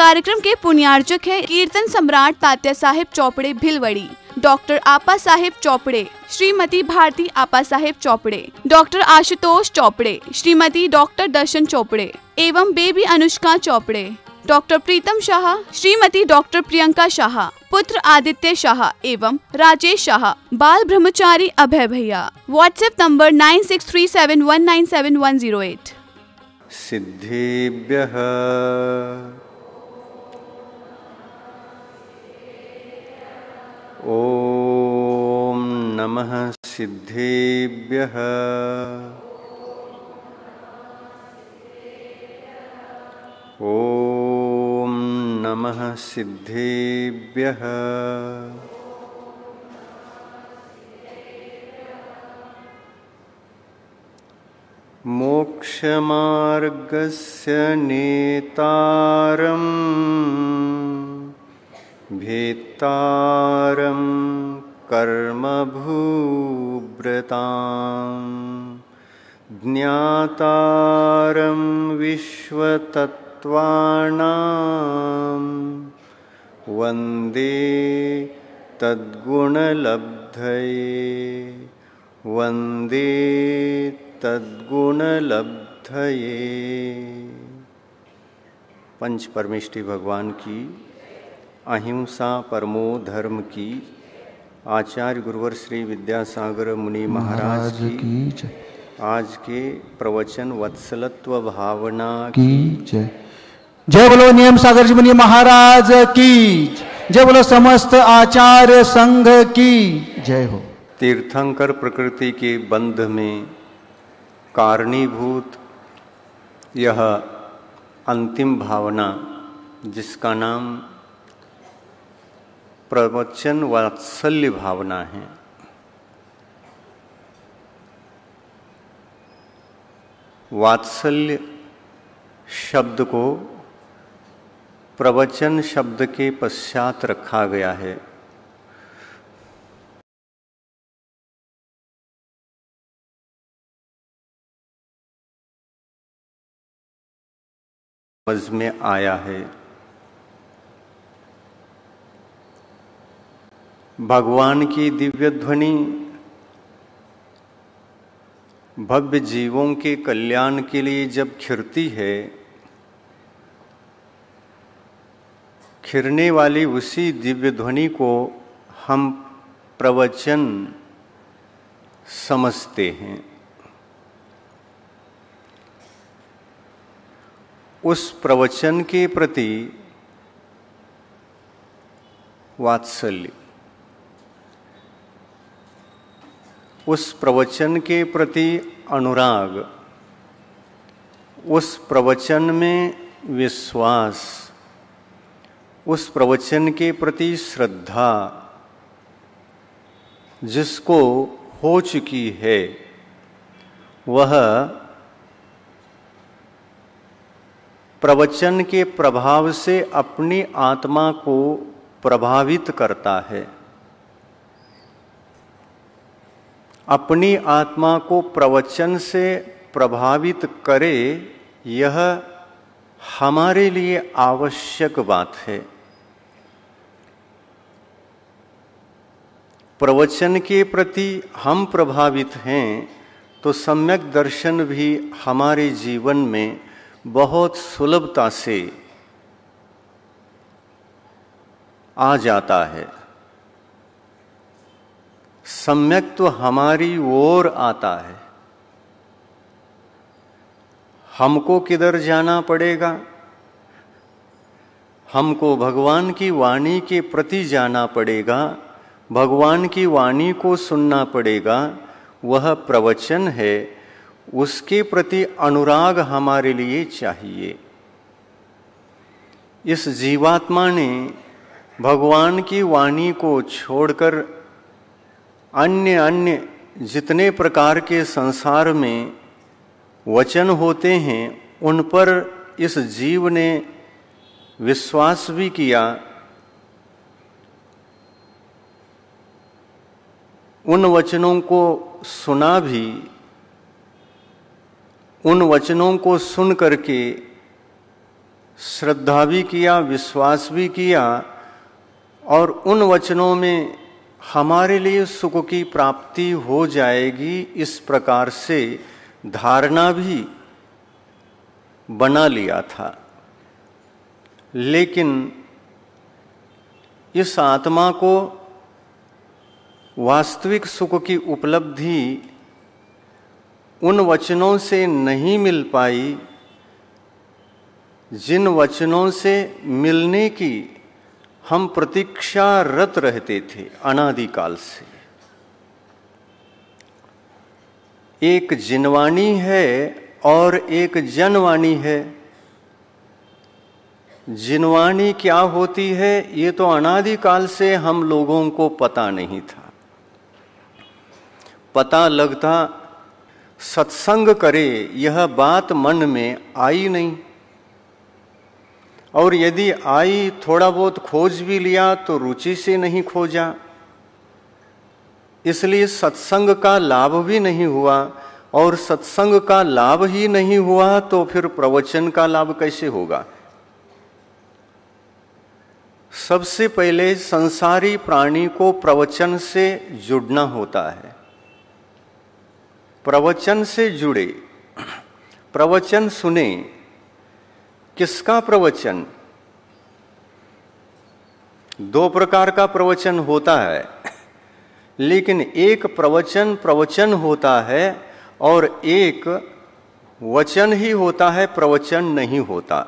कार्यक्रम के पुण्यार्जक है कीर्तन सम्राट तात्या साहेब चौपड़े भिलवड़ी, डॉक्टर आपा साहेब चौपड़े, श्रीमती भारती आपा साहेब चौपड़े, डॉक्टर आशुतोष चौपड़े, श्रीमती डॉक्टर दर्शन चौपड़े एवं बेबी अनुष्का चौपड़े, डॉक्टर प्रीतम शाह, श्रीमती डॉक्टर प्रियंका शाह, पुत्र आदित्य शाह एवं राजेश शाह, बाल ब्रह्मचारी अभय भैया। WhatsApp number 9637197108। सिद्धेभ्यः ओम नमः सिद्धेभ्यः ओम नमः सिद्धेभ्यः मोक्षमार्गस्य नेतारं भेत्तारं कर्मभूभृतां ज्ञातारं विश्वतत्त्वानां वन्दे तद्गुणलब्धये वन्दे तद्गुणलब्धये। पंच परमेष्टि भगवान की, अहिंसा परमो धर्म की, आचार्य गुरुवर श्री विद्यासागर मुनि महाराज की आज के प्रवचन वत्सलत्व भावना की जय। जय बोलो नियम सागर जी मुनि महाराज की जय। बोलो समस्त आचार्य संघ की जय हो। तीर्थंकर प्रकृति के बंध में कारणीभूत यह अंतिम भावना, जिसका नाम प्रवचन वात्सल्य भावना है, वात्सल्य शब्द को प्रवचन शब्द के पश्चात रखा गया है। समझ में आया है। भगवान की दिव्य ध्वनि भव्य जीवों के कल्याण के लिए जब खिरती है, खिरने वाली उसी दिव्य ध्वनि को हम प्रवचन समझते हैं। उस प्रवचन के प्रति वात्सल्य, उस प्रवचन के प्रति अनुराग, उस प्रवचन में विश्वास, उस प्रवचन के प्रति श्रद्धा जिसको हो चुकी है, वह प्रवचन के प्रभाव से अपनी आत्मा को प्रभावित करता है। अपनी आत्मा को प्रवचन से प्रभावित करे, यह हमारे लिए आवश्यक बात है। प्रवचन के प्रति हम प्रभावित हैं तो सम्यक दर्शन भी हमारे जीवन में बहुत सुलभता से आ जाता है। सम्यक तो हमारी ओर आता है। हमको किधर जाना पड़ेगा? हमको भगवान की वाणी के प्रति जाना पड़ेगा, भगवान की वाणी को सुनना पड़ेगा। वह प्रवचन है, उसके प्रति अनुराग हमारे लिए चाहिए। इस जीवात्मा ने भगवान की वाणी को छोड़कर अन्य अन्य जितने प्रकार के संसार में वचन होते हैं, उन पर इस जीव ने विश्वास भी किया, उन वचनों को सुना भी, उन वचनों को सुन करके श्रद्धा भी किया, विश्वास भी किया, और उन वचनों में हमारे लिए सुख की प्राप्ति हो जाएगी, इस प्रकार से धारणा भी बना लिया था। लेकिन इस आत्मा को वास्तविक सुख की उपलब्धि उन वचनों से नहीं मिल पाई जिन वचनों से मिलने की हम प्रतीक्षारत रहते थे अनादिकाल से। एक जिनवाणी है और एक जनवाणी है। जिनवाणी क्या होती है ये तो अनादिकाल से हम लोगों को पता नहीं था। पता लगता सत्संग करे यह बात मन में आई नहीं, और यदि आई थोड़ा बहुत खोज भी लिया तो रुचि से नहीं खोजा, इसलिए सत्संग का लाभ भी नहीं हुआ। और सत्संग का लाभ ही नहीं हुआ तो फिर प्रवचन का लाभ कैसे होगा। सबसे पहले संसारी प्राणी को प्रवचन से जुड़ना होता है। प्रवचन से जुड़े, प्रवचन सुने। किसका प्रवचन? दो प्रकार का प्रवचन होता है, लेकिन एक प्रवचन होता है और एक वचन ही होता है, प्रवचन नहीं होता।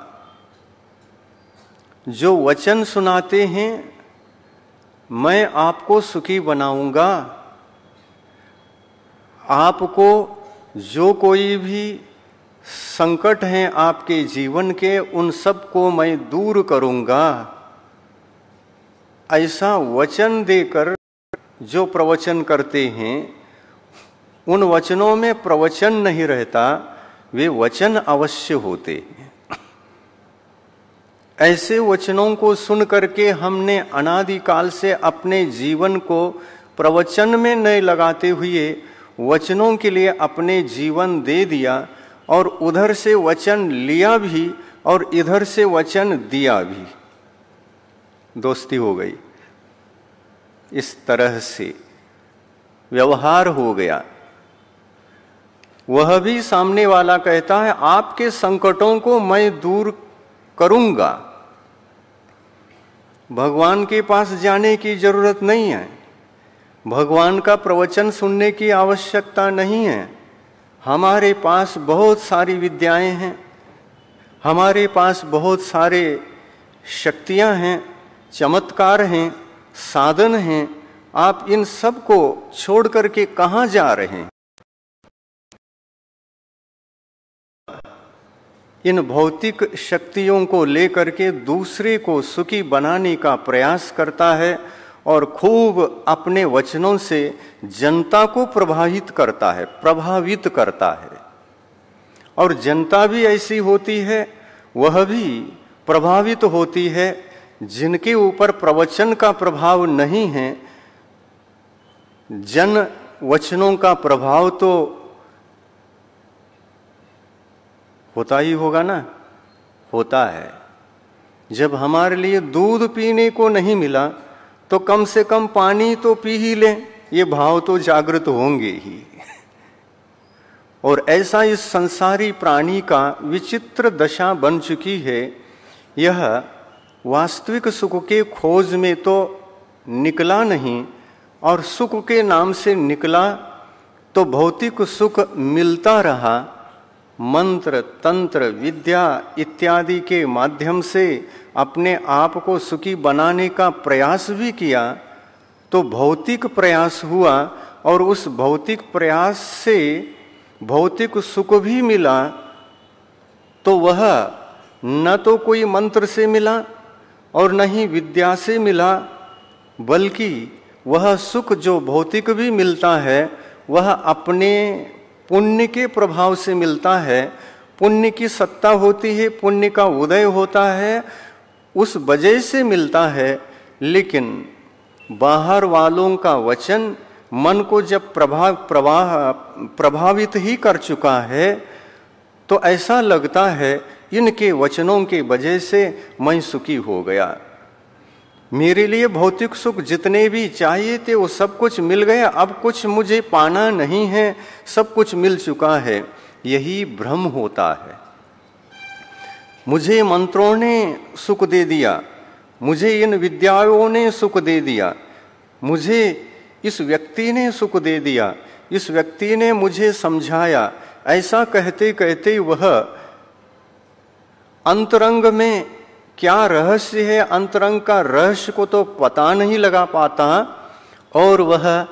जो वचन सुनाते हैं, मैं आपको सुखी बनाऊंगा, आपको जो कोई भी संकट हैं आपके जीवन के उन सब को मैं दूर करूंगा, ऐसा वचन देकर जो प्रवचन करते हैं, उन वचनों में प्रवचन नहीं रहता, वे वचन अवश्य होते हैं। ऐसे वचनों को सुन करके हमने अनादिकाल से अपने जीवन को प्रवचन में न लगाते हुए वचनों के लिए अपने जीवन दे दिया, और उधर से वचन लिया भी और इधर से वचन दिया भी, दोस्ती हो गई। इस तरह से व्यवहार हो गया। वह भी सामने वाला कहता है आपके संकटों को मैं दूर करूंगा। भगवान के पास जाने की जरूरत नहीं है, भगवान का प्रवचन सुनने की आवश्यकता नहीं है। हमारे पास बहुत सारी विद्याएं हैं, हमारे पास बहुत सारे शक्तियां हैं, चमत्कार हैं, साधन हैं। आप इन सब को छोड़ करके कहाँ जा रहे हैं? इन भौतिक शक्तियों को लेकर के दूसरे को सुखी बनाने का प्रयास करता है और खूब अपने वचनों से जनता को प्रभावित करता है। और जनता भी ऐसी होती है, वह भी प्रभावित होती है। जिनके ऊपर प्रवचन का प्रभाव नहीं है, जन वचनों का प्रभाव तो होता ही होगा ना, होता है। जब हमारे लिए दूध पीने को नहीं मिला तो कम से कम पानी तो पी ही लें, ये भाव तो जागृत होंगे ही। और ऐसा इस संसारी प्राणी का विचित्र दशा बन चुकी है। यह वास्तविक सुख के खोज में तो निकला नहीं, और सुख के नाम से निकला तो भौतिक सुख मिलता रहा। मंत्र, तंत्र, विद्या इत्यादि के माध्यम से अपने आप को सुखी बनाने का प्रयास भी किया तो भौतिक प्रयास हुआ, और उस भौतिक प्रयास से भौतिक सुख भी मिला। तो वह न तो कोई मंत्र से मिला और न ही विद्या से मिला, बल्कि वह सुख जो भौतिक भी मिलता है वह अपने पुण्य के प्रभाव से मिलता है। पुण्य की सत्ता होती है, पुण्य का उदय होता है, उस वजह से मिलता है। लेकिन बाहर वालों का वचन मन को जब प्रभावित ही कर चुका है तो ऐसा लगता है इनके वचनों के वजह से मैं सुखी हो गया। मेरे लिए भौतिक सुख जितने भी चाहिए थे वो सब कुछ मिल गया, अब कुछ मुझे पाना नहीं है, सब कुछ मिल चुका है। यही भ्रम होता है। मुझे मंत्रों ने सुख दे दिया, मुझे इन विद्याओं ने सुख दे दिया, मुझे इस व्यक्ति ने सुख दे दिया, इस व्यक्ति ने मुझे समझाया, ऐसा कहते कहते वह अंतरंग में क्या रहस्य है, अंतरंग का रहस्य को तो पता नहीं लगा पाता और वह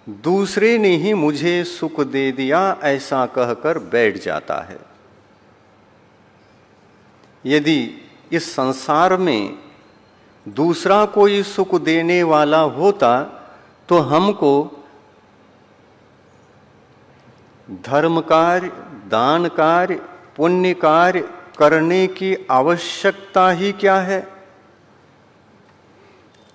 दूसरे ने ही मुझे सुख दे दिया ऐसा कहकर बैठ जाता है। यदि इस संसार में दूसरा कोई सुख देने वाला होता तो हमको धर्म कार्य, दान कार्य, पुण्य कार्य करने की आवश्यकता ही क्या है।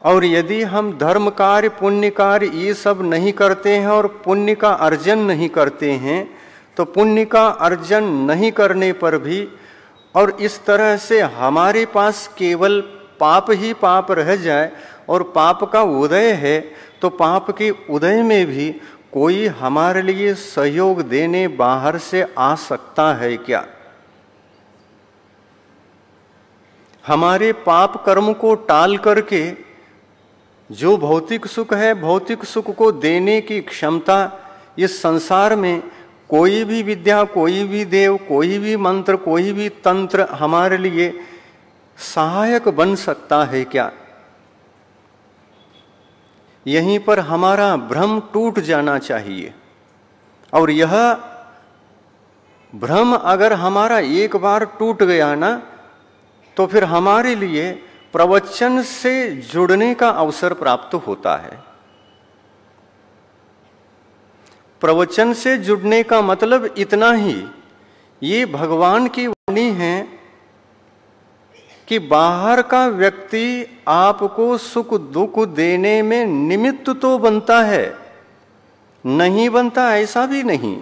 और यदि हम धर्म कार्य, पुण्य कार्य ये सब नहीं करते हैं और पुण्य का अर्जन नहीं करते हैं, तो पुण्य का अर्जन नहीं करने पर भी और इस तरह से हमारे पास केवल पाप ही पाप रह जाए और पाप का उदय है, तो पाप के उदय में भी कोई हमारे लिए सहयोग देने बाहर से आ सकता है क्या? हमारे पाप कर्म को टाल करके जो भौतिक सुख है, भौतिक सुख को देने की क्षमता इस संसार में कोई भी विद्या, कोई भी देव, कोई भी मंत्र, कोई भी तंत्र हमारे लिए सहायक बन सकता है क्या? यहीं पर हमारा भ्रम टूट जाना चाहिए। और यह भ्रम अगर हमारा एक बार टूट गया ना, तो फिर हमारे लिए प्रवचन से जुड़ने का अवसर प्राप्त होता है। प्रवचन से जुड़ने का मतलब इतना ही, ये भगवान की वाणी है कि बाहर का व्यक्ति आपको सुख दुख देने में निमित्त तो बनता है, नहीं बनता ऐसा भी नहीं,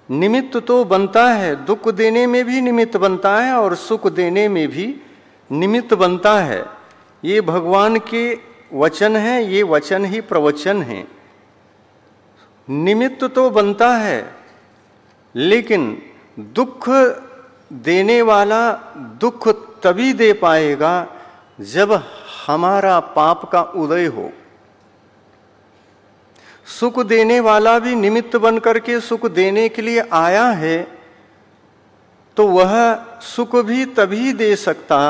निमित्त तो बनता है। दुख देने में भी निमित्त बनता है और सुख देने में भी निमित्त बनता है। ये भगवान के वचन है, ये वचन ही प्रवचन है। निमित्त तो बनता है, लेकिन दुख देने वाला दुख तभी दे पाएगा जब हमारा पाप का उदय हो। सुख देने वाला भी निमित्त बन करके सुख देने के लिए आया है, तो वह सुख भी तभी दे सकता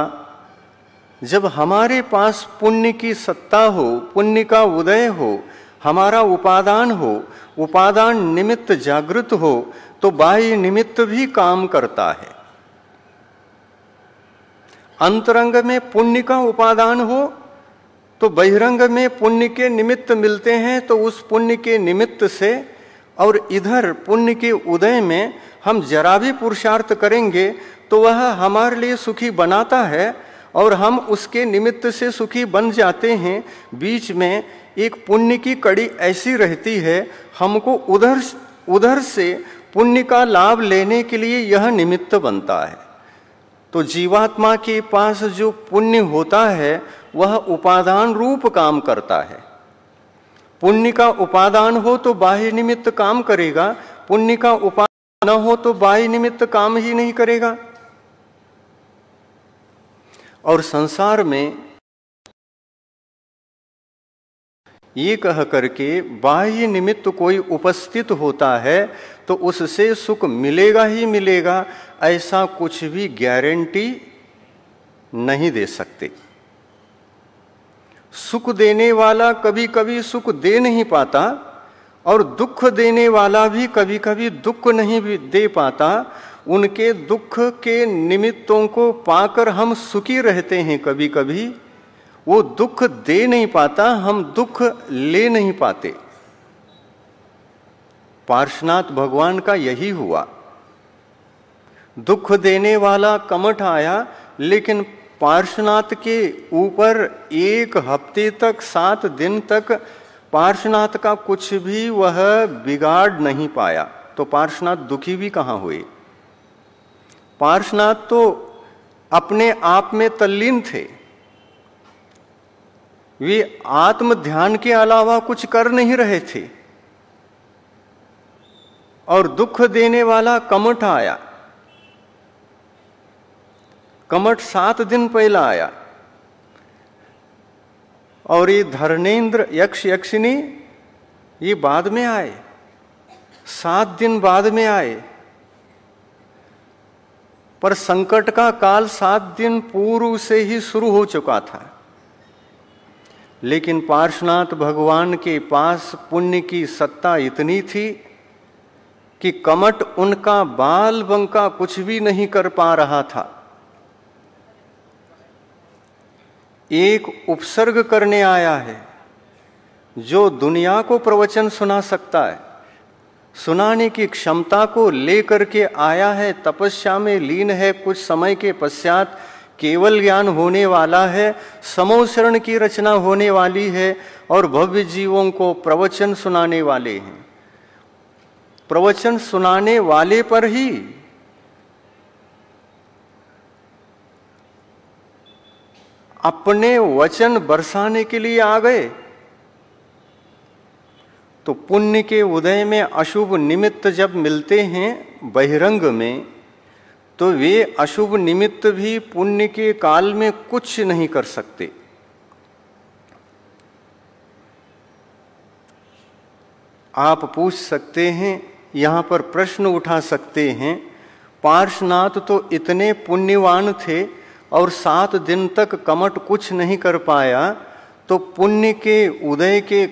जब हमारे पास पुण्य की सत्ता हो, पुण्य का उदय हो, हमारा उपादान हो, उपादान निमित्त जागृत हो, तो बाह्य निमित्त भी काम करता है। अंतरंग में पुण्य का उपादान हो तो बहिरंग में पुण्य के निमित्त मिलते हैं, तो उस पुण्य के निमित्त से और इधर पुण्य के उदय में हम जरा भी पुरुषार्थ करेंगे तो वह हमारे लिए सुखी बनाता है और हम उसके निमित्त से सुखी बन जाते हैं। बीच में एक पुण्य की कड़ी ऐसी रहती है, हमको उधर से पुण्य का लाभ लेने के लिए यह निमित्त बनता है। तो जीवात्मा के पास जो पुण्य होता है वह उपादान रूप काम करता है। पुण्य का उपादान हो तो बाह्य निमित्त काम करेगा, पुण्य का उपादान न हो तो बाह्य निमित्त काम ही नहीं करेगा। और संसार में ये कह करके बाह्य निमित्त कोई उपस्थित होता है तो उससे सुख मिलेगा ही मिलेगा, ऐसा कुछ भी गारंटी नहीं दे सकते। सुख देने वाला कभी कभी सुख दे नहीं पाता और दुख देने वाला भी कभी कभी दुख नहीं दे पाता। उनके दुख के निमित्तों को पाकर हम सुखी रहते हैं। कभी कभी वो दुख दे नहीं पाता, हम दुख ले नहीं पाते। पार्श्वनाथ भगवान का यही हुआ। दुख देने वाला कमठ आया, लेकिन पार्श्वनाथ के ऊपर 1 हफ्ते तक, 7 दिन तक पार्श्वनाथ का कुछ भी वह बिगाड़ नहीं पाया। तो पार्श्वनाथ दुखी भी कहाँ हुए? पार्श्वनाथ तो अपने आप में तल्लीन थे, वे आत्म ध्यान के अलावा कुछ कर नहीं रहे थे। और दुख देने वाला कमठ आया। कमठ 7 दिन पहले आया, और ये धर्मेंद्र यक्ष यक्षिनी ये बाद में आए, 7 दिन बाद में आए। पर संकट का काल 7 दिन पूर्व से ही शुरू हो चुका था। लेकिन पार्श्वनाथ भगवान के पास पुण्य की सत्ता इतनी थी कि कमठ उनका बाल बंका कुछ भी नहीं कर पा रहा था। एक उपसर्ग करने आया है जो दुनिया को प्रवचन सुना सकता है, सुनाने की क्षमता को लेकर के आया है, तपस्या में लीन है, कुछ समय के पश्चात केवल ज्ञान होने वाला है, समोशरण की रचना होने वाली है, और भव्य जीवों को प्रवचन सुनाने वाले हैं। प्रवचन सुनाने वाले पर ही अपने वचन बरसाने के लिए आ गए। तो पुण्य के उदय में अशुभ निमित्त जब मिलते हैं बहिरंग में, तो वे अशुभ निमित्त भी पुण्य के काल में कुछ नहीं कर सकते। आप पूछ सकते हैं, यहाँ पर प्रश्न उठा सकते हैं, पार्श्वनाथ तो इतने पुण्यवान थे और 7 दिन तक कमठ कुछ नहीं कर पाया, तो पुण्य के उदय के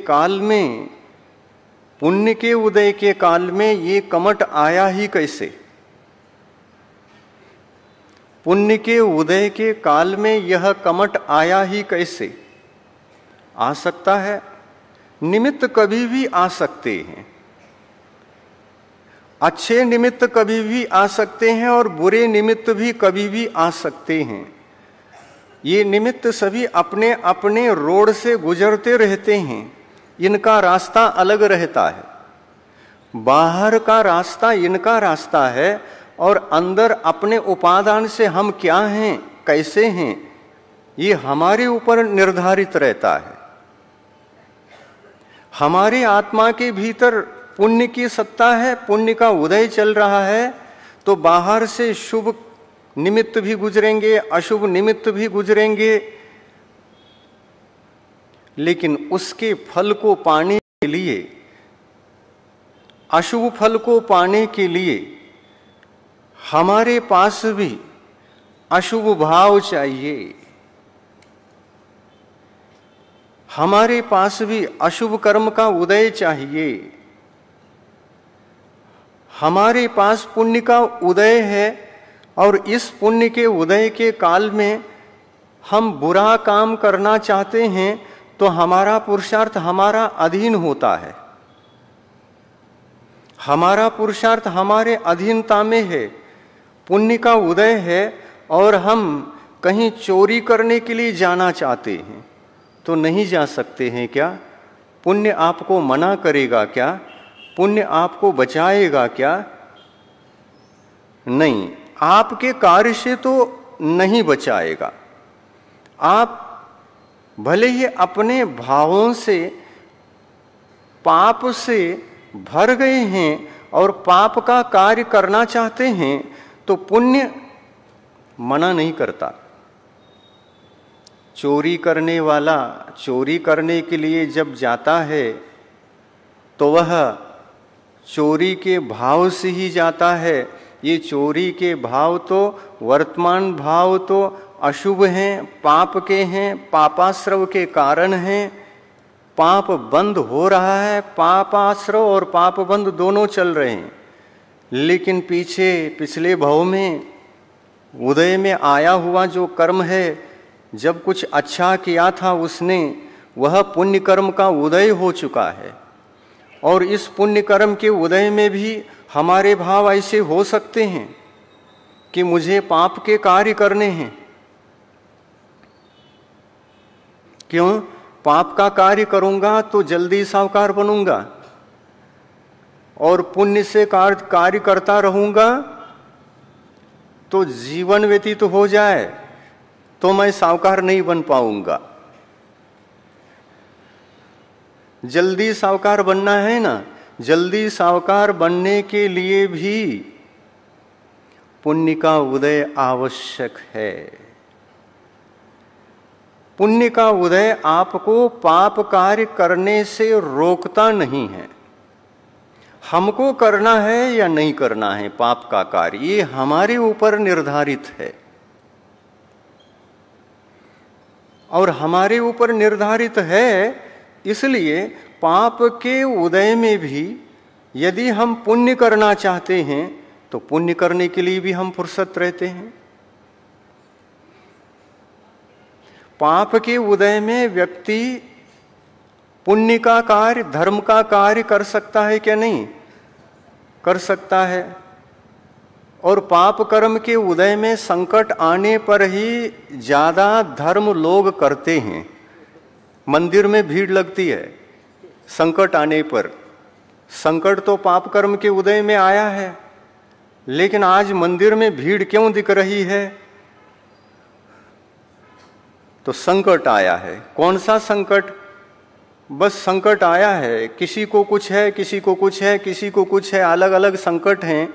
काल में ये कमठ आया ही कैसे? पुण्य के उदय के काल में यह कमठ आया ही कैसे? आ सकता है, निमित्त कभी भी आ सकते हैं। अच्छे निमित्त कभी भी आ सकते हैं और बुरे निमित्त भी कभी भी आ सकते हैं। ये निमित्त सभी अपने अपने रोड से गुजरते रहते हैं, इनका रास्ता अलग रहता है। बाहर का रास्ता इनका रास्ता है, और अंदर अपने उपादान से हम क्या हैं, कैसे हैं, ये हमारे ऊपर निर्धारित रहता है। हमारी आत्मा के भीतर पुण्य की सत्ता है, पुण्य का उदय चल रहा है, तो बाहर से शुभ निमित्त भी गुजरेंगे, अशुभ निमित्त भी गुजरेंगे, लेकिन उसके फल को पाने के लिए, अशुभ फल को पाने के लिए हमारे पास भी अशुभ भाव चाहिए, हमारे पास भी अशुभ कर्म का उदय चाहिए। हमारे पास पुण्य का उदय है, और इस पुण्य के उदय के काल में हम बुरा काम करना चाहते हैं, तो हमारा पुरुषार्थ हमारा अधीन होता है, हमारा पुरुषार्थ हमारे अधीनता में है। पुण्य का उदय है और हम कहीं चोरी करने के लिए जाना चाहते हैं तो नहीं जा सकते हैं क्या? पुण्य आपको मना करेगा क्या? पुण्य आपको बचाएगा क्या? नहीं, आपके कार्य से तो नहीं बचाएगा। आप भले ही अपने भावों से, पाप से भर गए हैं और पाप का कार्य करना चाहते हैं, तो पुण्य मना नहीं करता। चोरी करने वाला चोरी करने के लिए जब जाता है तो वह चोरी के भाव से ही जाता है। ये चोरी के भाव तो, वर्तमान भाव तो अशुभ हैं, पाप के हैं, पापाश्रव के कारण हैं। पाप बंद हो रहा है, पापाश्रव और पाप बंद दोनों चल रहे हैं, लेकिन पिछले भाव में उदय में आया हुआ जो कर्म है, जब कुछ अच्छा किया था उसने, वह पुण्य कर्म का उदय हो चुका है। और इस पुण्य कर्म के उदय में भी हमारे भाव ऐसे हो सकते हैं कि मुझे पाप के कार्य करने हैं। क्यों? पाप का कार्य करूंगा तो जल्दी साहूकार बनूंगा, और पुण्य से कार्य करता रहूंगा तो जीवन व्यतीत हो जाए तो मैं साहूकार नहीं बन पाऊंगा। जल्दी साहूकार बनना है ना, जल्दी साहूकार बनने के लिए भी पुण्य का उदय आवश्यक है। पुण्य का उदय आपको पाप कार्य करने से रोकता नहीं है। हमको करना है या नहीं करना है पाप का कार्य, ये हमारे ऊपर निर्धारित है। और हमारे ऊपर निर्धारित है, इसलिए पाप के उदय में भी यदि हम पुण्य करना चाहते हैं तो पुण्य करने के लिए भी हम फुर्सत रहते हैं। पाप के उदय में व्यक्ति पुण्य का कार्य, धर्म का कार्य कर सकता है क्या? नहीं कर सकता है। और पाप कर्म के उदय में संकट आने पर ही ज्यादा धर्म लोग करते हैं। मंदिर में भीड़ लगती है संकट आने पर। संकट तो पाप कर्म के उदय में आया है, लेकिन आज मंदिर में भीड़ क्यों दिख रही है? तो संकट आया है। कौन सा संकट? बस संकट आया है, किसी को कुछ है, किसी को कुछ है, किसी को कुछ है, अलग अलग संकट हैं।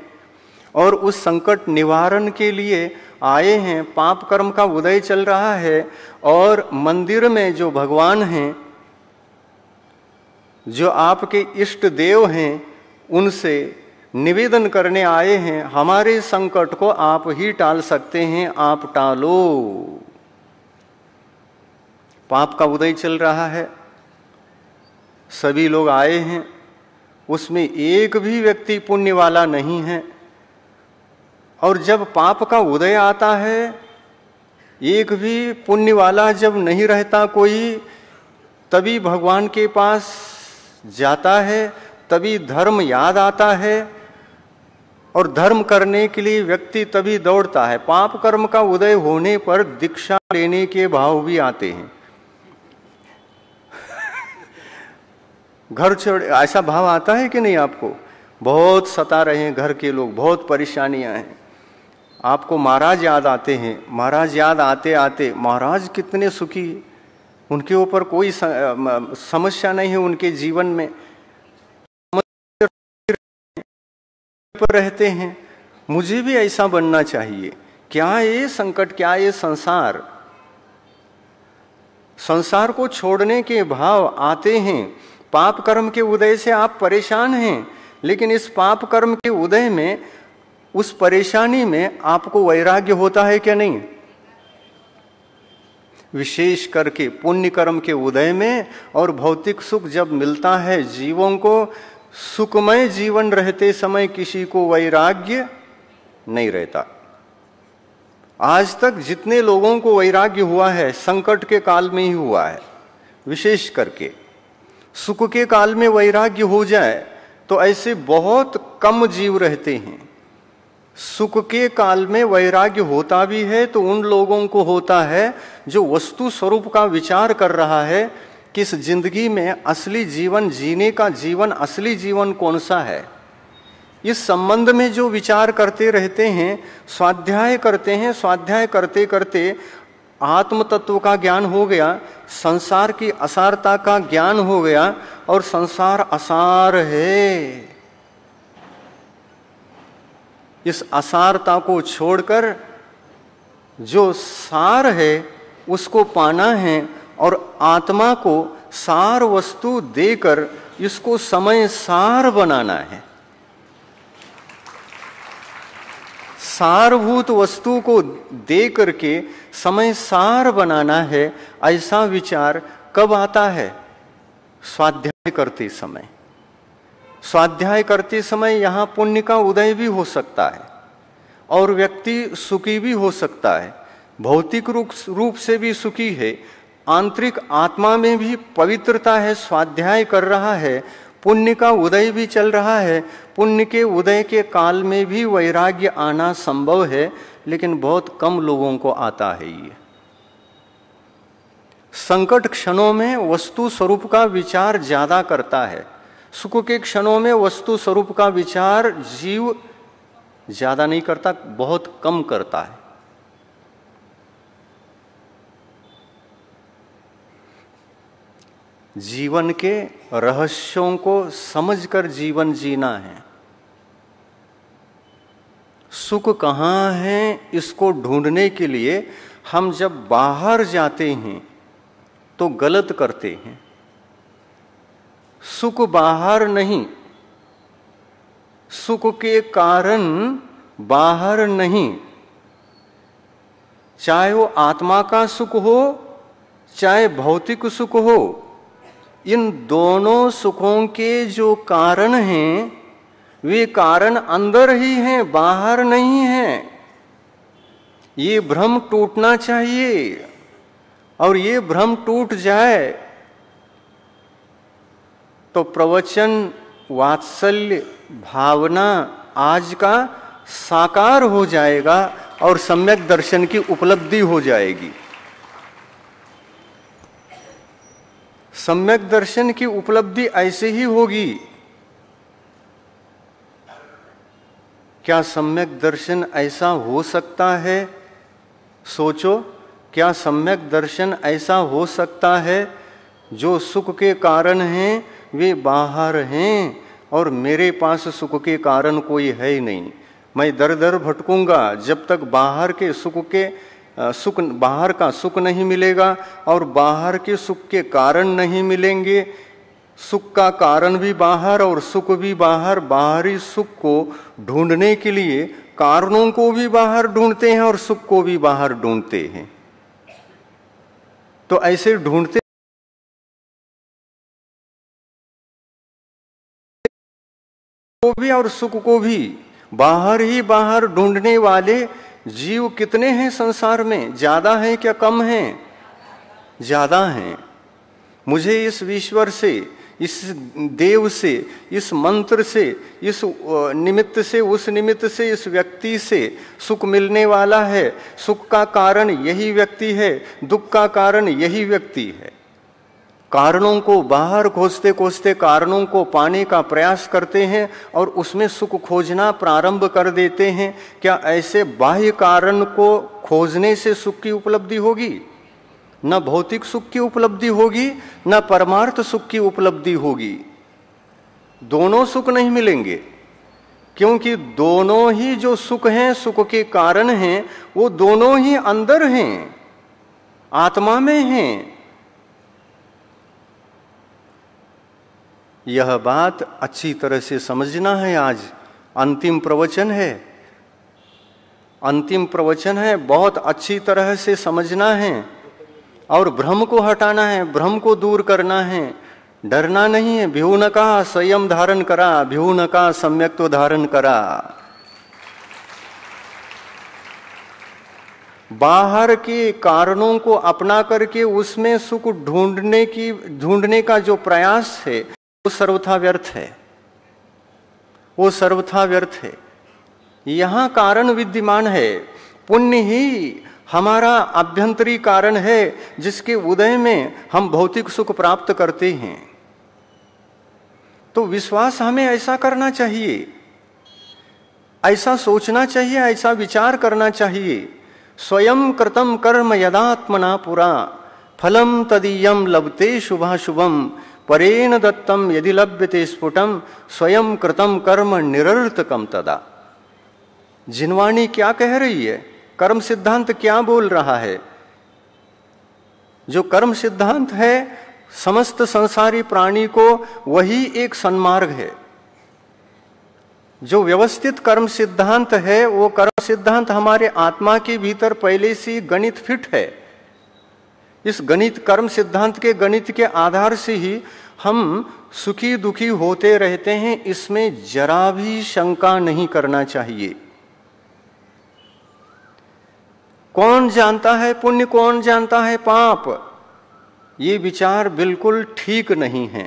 और उस संकट निवारण के लिए आए हैं। पाप कर्म का उदय चल रहा है और मंदिर में जो भगवान हैं, जो आपके इष्ट देव हैं, उनसे निवेदन करने आए हैं, हमारे संकट को आप ही टाल सकते हैं, आप टालो। पाप का उदय चल रहा है, सभी लोग आए हैं, उसमें एक भी व्यक्ति पुण्य वाला नहीं है। और जब पाप का उदय आता है, एक भी पुण्य वाला जब नहीं रहता कोई, तभी भगवान के पास जाता है, तभी धर्म याद आता है और धर्म करने के लिए व्यक्ति तभी दौड़ता है। पाप कर्म का उदय होने पर दीक्षा लेने के भाव भी आते हैं। घर छोड़, ऐसा भाव आता है कि नहीं आपको? बहुत सता रहे हैं घर के लोग, बहुत परेशानियां हैं, आपको महाराज याद आते हैं। महाराज याद आते आते, महाराज कितने सुखी, उनके ऊपर कोई समस्या नहीं है, उनके जीवन में पर रहते हैं। मुझे भी ऐसा बनना चाहिए। क्या ये संकट, क्या ये संसार, संसार को छोड़ने के भाव आते हैं। पाप कर्म के उदय से आप परेशान हैं, लेकिन इस पाप कर्म के उदय में, उस परेशानी में आपको वैराग्य होता है क्या? नहीं। विशेष करके पुण्य कर्म के उदय में और भौतिक सुख जब मिलता है जीवों को, सुखमय जीवन रहते समय किसी को वैराग्य नहीं रहता। आज तक जितने लोगों को वैराग्य हुआ है संकट के काल में ही हुआ है। विशेष करके सुख के काल में वैराग्य हो जाए तो ऐसे बहुत कम जीव रहते हैं। सुख के काल में वैराग्य होता भी है तो उन लोगों को होता है जो वस्तु स्वरूप का विचार कर रहा है कि इस जिंदगी में असली जीवन जीने का जीवन, असली जीवन कौन सा है। इस संबंध में जो विचार करते रहते हैं, स्वाध्याय करते हैं, स्वाध्याय करते करते आत्म तत्व का ज्ञान हो गया, संसार की असारता का ज्ञान हो गया और संसार असार है। इस असारता को छोड़कर जो सार है उसको पाना है और आत्मा को सार वस्तु देकर इसको समय सार बनाना है। सारभूत वस्तु को दे करके समय सार बनाना है। ऐसा विचार कब आता है? स्वाध्याय करते समय। स्वाध्याय करते समय यहाँ पुण्य का उदय भी हो सकता है और व्यक्ति सुखी भी हो सकता है। भौतिक रूप से भी सुखी है, आंतरिक आत्मा में भी पवित्रता है, स्वाध्याय कर रहा है, पुण्य का उदय भी चल रहा है। पुण्य के उदय के काल में भी वैराग्य आना संभव है, लेकिन बहुत कम लोगों को आता है। ये संकट क्षणों में वस्तु स्वरूप का विचार ज्यादा करता है, सुख के क्षणों में वस्तु स्वरूप का विचार जीव ज्यादा नहीं करता, बहुत कम करता है। जीवन के रहस्यों को समझकर जीवन जीना है। सुख कहाँ है इसको ढूंढने के लिए हम जब बाहर जाते हैं तो गलत करते हैं। सुख बाहर नहीं, सुख के कारण बाहर नहीं। चाहे वो आत्मा का सुख हो, चाहे भौतिक सुख हो, इन दोनों सुखों के जो कारण हैं वे कारण अंदर ही हैं, बाहर नहीं हैं। ये भ्रम टूटना चाहिए, और ये भ्रम टूट जाए तो प्रवचन वात्सल्य भावना आज का साकार हो जाएगा और सम्यक दर्शन की उपलब्धि हो जाएगी। सम्यक दर्शन की उपलब्धि ऐसे ही होगी। क्या सम्यक दर्शन ऐसा हो सकता है? सोचो, क्या सम्यक दर्शन ऐसा हो सकता है जो सुख के कारण हैं वे बाहर हैं और मेरे पास सुख के कारण कोई है ही नहीं। मैं दर दर भटकूंगा जब तक बाहर के सुख बाहर का सुख नहीं मिलेगा और बाहर के सुख के कारण नहीं मिलेंगे। सुख का कारण भी बाहर और सुख भी बाहर। बाहरी सुख को ढूंढने के लिए कारणों को भी बाहर ढूंढते हैं और सुख को भी बाहर ढूंढते हैं। तो ऐसे ढूंढते को भी और सुख को भी बाहर ही बाहर ढूंढने वाले जीव कितने हैं संसार में? ज्यादा हैं क्या कम हैं? ज्यादा हैं। मुझे इस ईश्वर से, इस देव से, इस मंत्र से, इस निमित्त से, उस निमित्त से, इस व्यक्ति से सुख मिलने वाला है। सुख का कारण यही व्यक्ति है, दुख का कारण यही व्यक्ति है। कारणों को बाहर खोजते खोजते कारणों को पाने का प्रयास करते हैं और उसमें सुख खोजना प्रारंभ कर देते हैं। क्या ऐसे बाह्य कारण को खोजने से सुख की उपलब्धि होगी? न भौतिक सुख की उपलब्धि होगी, न परमार्थ सुख की उपलब्धि होगी। दोनों सुख नहीं मिलेंगे, क्योंकि दोनों ही जो सुख हैं, सुख के कारण हैं, वो दोनों ही अंदर हैं, आत्मा में हैं। यह बात अच्छी तरह से समझना है। आज अंतिम प्रवचन है, अंतिम प्रवचन है, बहुत अच्छी तरह से समझना है और भ्रम को हटाना है, भ्रम को दूर करना है। डरना नहीं है। भ्यू न का संयम धारण करा, भ्यू न का सम्यक तो धारण करा। बाहर के कारणों को अपना करके उसमें सुख ढूंढने का जो प्रयास है वो सर्वथा व्यर्थ है, वो सर्वथा व्यर्थ है। यहां कारण विद्यमान है। पुण्य ही हमारा आभ्यंतरी कारण है जिसके उदय में हम भौतिक सुख प्राप्त करते हैं। तो विश्वास हमें ऐसा करना चाहिए, ऐसा सोचना चाहिए, ऐसा विचार करना चाहिए। स्वयं कृतम कर्म यदात्मना पुरा फलम तदीयम लभते शुभाशुभम परेण दत्तम यदि लभ्यते स्फुटम स्वयं कृतम कर्म निरर्थकम तदा। जिनवाणी क्या कह रही है? कर्म सिद्धांत क्या बोल रहा है? जो कर्म सिद्धांत है समस्त संसारी प्राणी को वही एक सन्मार्ग है। जो व्यवस्थित कर्म सिद्धांत है वो कर्म सिद्धांत हमारे आत्मा के भीतर पहले से गणित फिट है। इस गणित कर्म सिद्धांत के गणित के आधार से ही हम सुखी दुखी होते रहते हैं। इसमें जरा भी शंका नहीं करना चाहिए। कौन जानता है पुण्य, कौन जानता है पाप? ये विचार बिल्कुल ठीक नहीं है।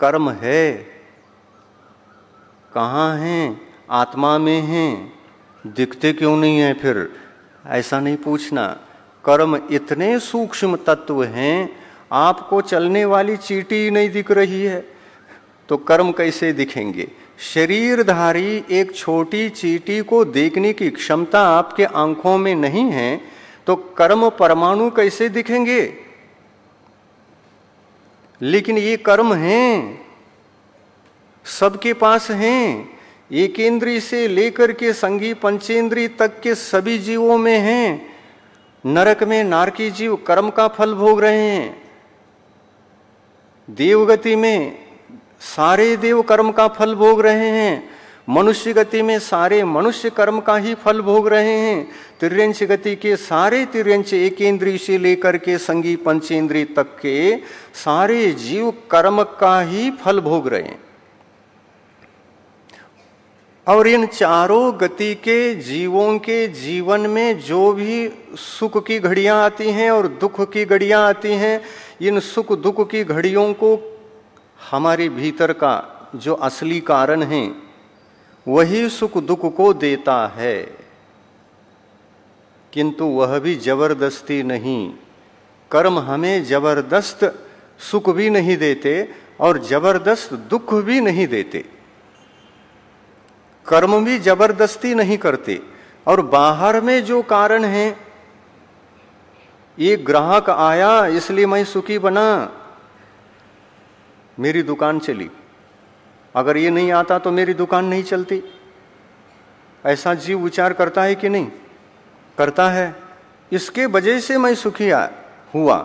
कर्म है, कहाँ हैं? आत्मा में हैं। दिखते क्यों नहीं है फिर? ऐसा नहीं पूछना। कर्म इतने सूक्ष्म तत्व हैं, आपको चलने वाली चींटी नहीं दिख रही है तो कर्म कैसे दिखेंगे? शरीरधारी एक छोटी चींटी को देखने की क्षमता आपके आंखों में नहीं है तो कर्म परमाणु कैसे दिखेंगे? लेकिन ये कर्म हैं, सबके पास हैं। एकेंद्रीय से लेकर के संगी पंचेंद्रीय तक के सभी जीवों में हैं। नरक में नारकी जीव कर्म का फल भोग रहे हैं। देवगति में सारे देव कर्म का फल भोग रहे हैं। मनुष्य गति में सारे मनुष्य कर्म का ही फल भोग रहे हैं। तिर्यंश गति के सारे तिर्यंश एकेंद्रीय से लेकर के संगी पंचेंद्रीय तक के सारे जीव कर्म का ही फल भोग रहे हैं। और इन चारों गति के जीवों के जीवन में जो भी सुख की घड़ियां आती हैं और दुख की घड़ियां आती हैं, इन सुख दुख की घड़ियों को हमारे भीतर का जो असली कारण है वही सुख दुख को देता है, किंतु वह भी जबरदस्ती नहीं। कर्म हमें जबरदस्त सुख भी नहीं देते और जबरदस्त दुख भी नहीं देते। कर्म भी जबरदस्ती नहीं करते। और बाहर में जो कारण है, ये ग्राहक आया इसलिए मैं सुखी बना, मेरी दुकान चली, अगर ये नहीं आता तो मेरी दुकान नहीं चलती। ऐसा जीव विचार करता है कि नहीं? करता है। इसके वजह से मैं सुखी हुआ।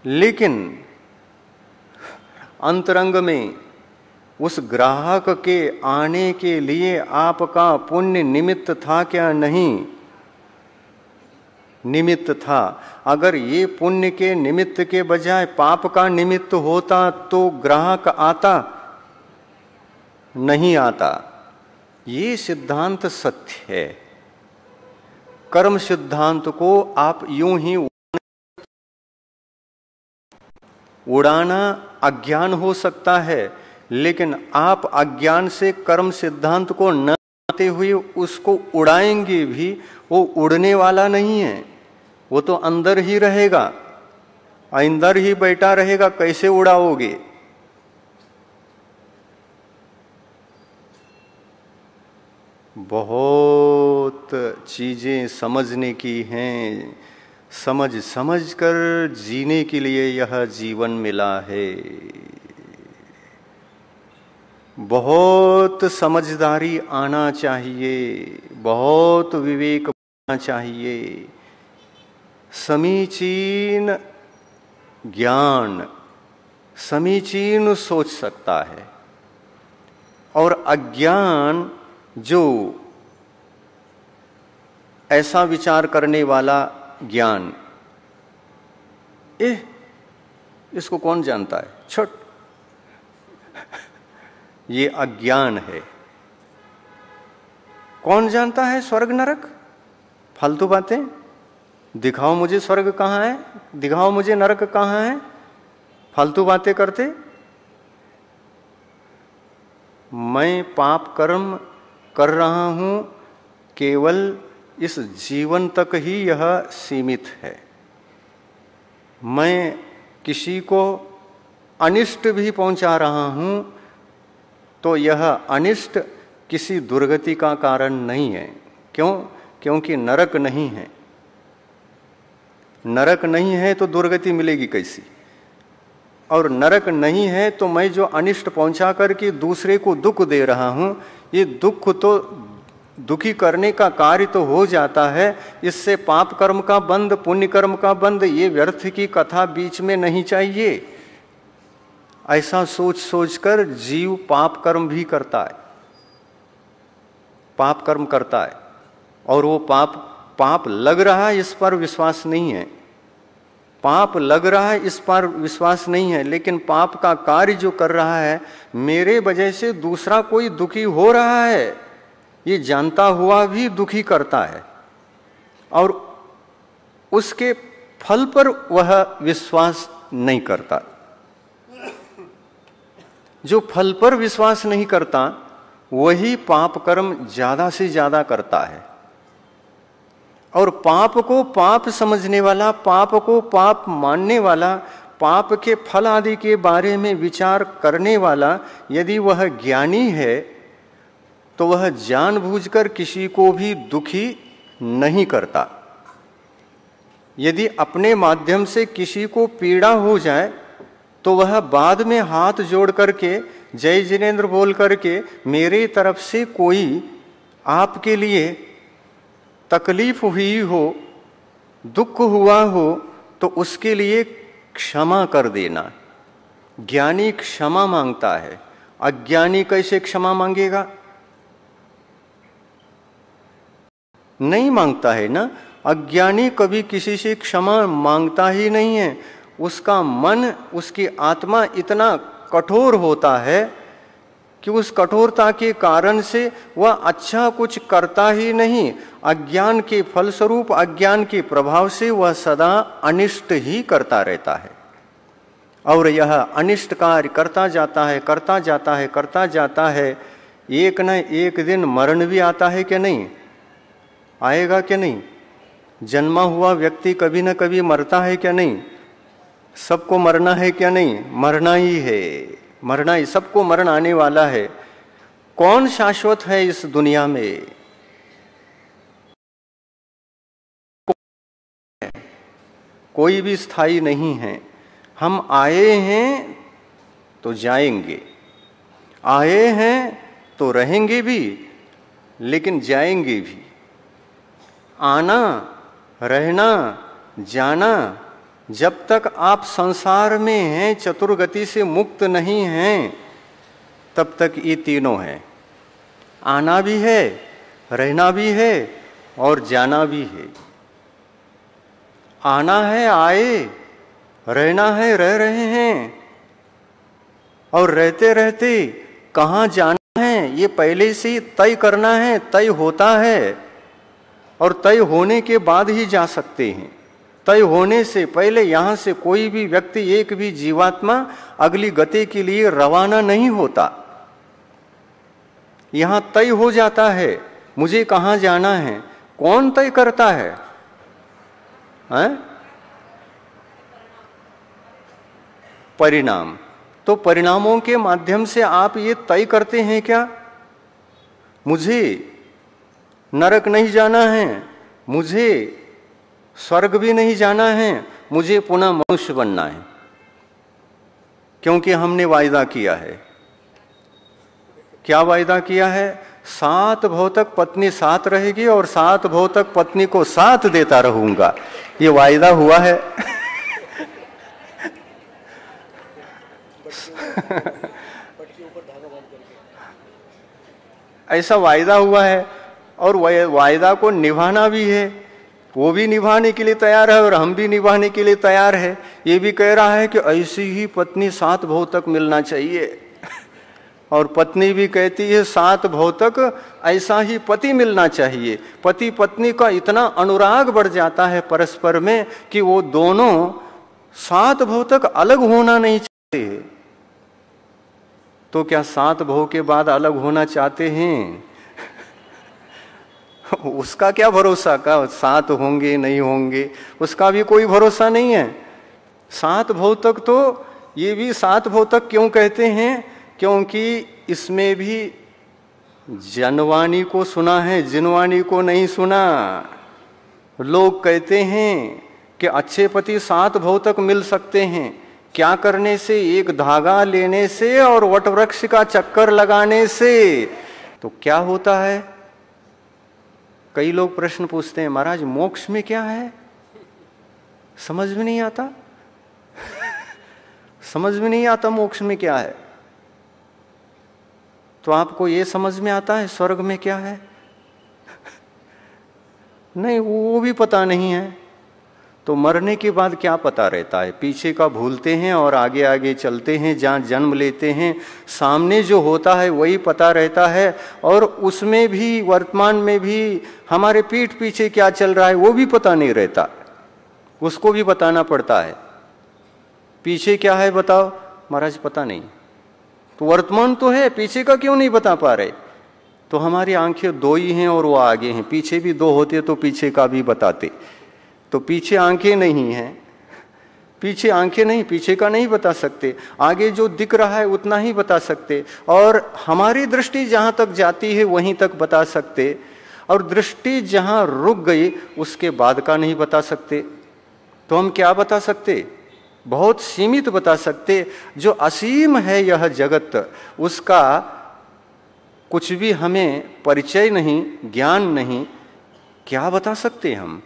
लेकिन अंतरंग में उस ग्राहक के आने के लिए आपका पुण्य निमित्त था क्या? नहीं निमित्त था। अगर ये पुण्य के निमित्त के बजाय पाप का निमित्त होता तो ग्राहक आता? नहीं आता। ये सिद्धांत सत्य है। कर्म सिद्धांत को आप यूं ही उड़ाना अज्ञान हो सकता है, लेकिन आप अज्ञान से कर्म सिद्धांत को न आते हुए उसको उड़ाएंगे भी, वो उड़ने वाला नहीं है। वो तो अंदर ही रहेगा, अंदर ही बैठा रहेगा। कैसे उड़ाओगे? बहुत चीजें समझने की हैं। समझ समझ कर जीने के लिए यह जीवन मिला है। बहुत समझदारी आना चाहिए, बहुत विवेक आना चाहिए। समीचीन ज्ञान समीचीन सोच सकता है, और अज्ञान जो ऐसा विचार करने वाला ज्ञान, इसको कौन जानता है, छोट, ये अज्ञान है। कौन जानता है स्वर्ग नरक? फालतू बातें। दिखाओ मुझे स्वर्ग कहाँ है, दिखाओ मुझे नरक कहाँ है, फालतू बातें करते। मैं पाप कर्म कर रहा हूं, केवल इस जीवन तक ही यह सीमित है। मैं किसी को अनिष्ट भी पहुंचा रहा हूं तो यह अनिष्ट किसी दुर्गति का कारण नहीं है। क्यों? क्योंकि नरक नहीं है। नरक नहीं है तो दुर्गति मिलेगी कैसी? और नरक नहीं है तो मैं जो अनिष्ट पहुंचा करके दूसरे को दुख दे रहा हूं, ये दुख तो दुखी करने का कार्य तो हो जाता है। इससे पाप कर्म का बंध, पुण्य कर्म का बंध, ये व्यर्थ की कथा बीच में नहीं चाहिए। ऐसा सोच सोचकर जीव पाप कर्म भी करता है, पाप कर्म करता है, और वो पाप लग रहा है इस पर विश्वास नहीं है। पाप लग रहा है इस पर विश्वास नहीं है, लेकिन पाप का कार्य जो कर रहा है, मेरे वजह से दूसरा कोई दुखी हो रहा है, ये जानता हुआ भी दुखी करता है, और उसके फल पर वह विश्वास नहीं करता। जो फल पर विश्वास नहीं करता वही पाप कर्म ज्यादा से ज्यादा करता है। और पाप को पाप समझने वाला, पाप को पाप मानने वाला, पाप के फल आदि के बारे में विचार करने वाला, यदि वह ज्ञानी है तो वह जानबूझकर किसी को भी दुखी नहीं करता। यदि अपने माध्यम से किसी को पीड़ा हो जाए तो वह बाद में हाथ जोड़ करके जय जिनेन्द्र बोल करके मेरे तरफ से कोई आपके लिए तकलीफ हुई हो, दुख हुआ हो तो उसके लिए क्षमा कर देना। ज्ञानी क्षमा मांगता है, अज्ञानी कैसे क्षमा मांगेगा? नहीं मांगता है ना। अज्ञानी कभी किसी से क्षमा मांगता ही नहीं है। उसका मन, उसकी आत्मा इतना कठोर होता है कि उस कठोरता के कारण से वह अच्छा कुछ करता ही नहीं। अज्ञान के फलस्वरूप, अज्ञान के प्रभाव से वह सदा अनिष्ट ही करता रहता है और यह अनिष्ट कार्य करता जाता है, करता जाता है, करता जाता है। एक न एक दिन मरण भी आता है कि नहीं? आएगा कि नहीं? जन्मा हुआ व्यक्ति कभी न कभी मरता है क्या नहीं? सबको मरना है क्या नहीं? मरना ही है, मरना ही, सबको मरण आने वाला है। कौन शाश्वत है इस दुनिया में? कोई भी स्थायी नहीं है। हम आए हैं तो जाएंगे, आए हैं तो रहेंगे भी, लेकिन जाएंगे भी। आना, रहना, जाना, जब तक आप संसार में हैं, चतुर्गति से मुक्त नहीं हैं, तब तक ये तीनों हैं। आना भी है, रहना भी है और जाना भी है। आना है, आए, रहना है, रह रहे हैं, और रहते रहते कहाँ जाना है ये पहले से तय करना है। तय होता है और तय होने के बाद ही जा सकते हैं। तय होने से पहले यहाँ से कोई भी व्यक्ति, एक भी जीवात्मा अगली गति के लिए रवाना नहीं होता। यहाँ तय हो जाता है मुझे कहाँ जाना है। कौन तय करता है? परिणाम। तो परिणामों के माध्यम से आप ये तय करते हैं क्या? मुझे नरक नहीं जाना है, मुझे स्वर्ग भी नहीं जाना है, मुझे पुनः मनुष्य बनना है, क्योंकि हमने वायदा किया है। क्या वायदा किया है? 7 भव तक पत्नी साथ रहेगी और 7 भव तक पत्नी को साथ देता रहूंगा। ये वायदा हुआ है। ऐसा वायदा हुआ है और वायदा को निभाना भी है। वो भी निभाने के लिए तैयार है और हम भी निभाने के लिए तैयार है। ये भी कह रहा है कि ऐसी ही पत्नी 7 भव तक मिलना चाहिए, और पत्नी भी कहती है 7 भव तक ऐसा ही पति मिलना चाहिए। पति पत्नी का इतना अनुराग बढ़ जाता है परस्पर में कि वो दोनों 7 भव तक अलग होना नहीं चाहते। तो क्या 7 भव के बाद अलग होना चाहते हैं? उसका क्या भरोसा का 7 होंगे नहीं होंगे, उसका भी कोई भरोसा नहीं है। 7 भव तक, तो ये भी 7 भव तक क्यों कहते हैं? क्योंकि इसमें भी जनवाणी को सुना है, जिनवाणी को नहीं सुना। लोग कहते हैं कि अच्छे पति 7 भव तक मिल सकते हैं। क्या करने से? एक धागा लेने से और वटवृक्ष का चक्कर लगाने से। तो क्या होता है? कई लोग प्रश्न पूछते हैं, महाराज मोक्ष में क्या है? समझ में नहीं आता। समझ में नहीं आता मोक्ष में क्या है। तो आपको ये समझ में आता है स्वर्ग में क्या है? नहीं, वो भी पता नहीं है। तो मरने के बाद क्या पता रहता है? पीछे का भूलते हैं और आगे आगे चलते हैं, जहाँ जन्म लेते हैं सामने जो होता है वही पता रहता है। और उसमें भी, वर्तमान में भी हमारे पीठ पीछे क्या चल रहा है वो भी पता नहीं रहता, उसको भी बताना पड़ता है। पीछे क्या है बताओ? महाराज पता नहीं। तो वर्तमान तो है, पीछे का क्यों नहीं बता पा रहे? तो हमारी आंखें 2 ही हैं और वो आगे हैं। पीछे भी 2 होते तो पीछे का भी बताते। तो पीछे आंखें नहीं हैं, पीछे आंखें नहीं, पीछे का नहीं बता सकते, आगे जो दिख रहा है उतना ही बता सकते, और हमारी दृष्टि जहाँ तक जाती है वहीं तक बता सकते, और दृष्टि जहाँ रुक गई उसके बाद का नहीं बता सकते। तो हम क्या बता सकते? बहुत सीमित बता सकते। जो असीम है यह जगत, उसका कुछ भी हमें परिचय नहीं, ज्ञान नहीं, क्या बता सकते हम?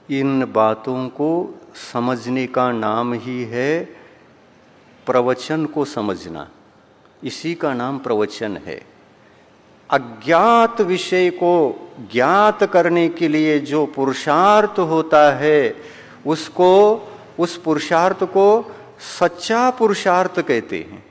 इन बातों को समझने का नाम ही है प्रवचन को समझना। इसी का नाम प्रवचन है। अज्ञात विषय को ज्ञात करने के लिए जो पुरुषार्थ होता है उसको, उस पुरुषार्थ को सच्चा पुरुषार्थ कहते हैं।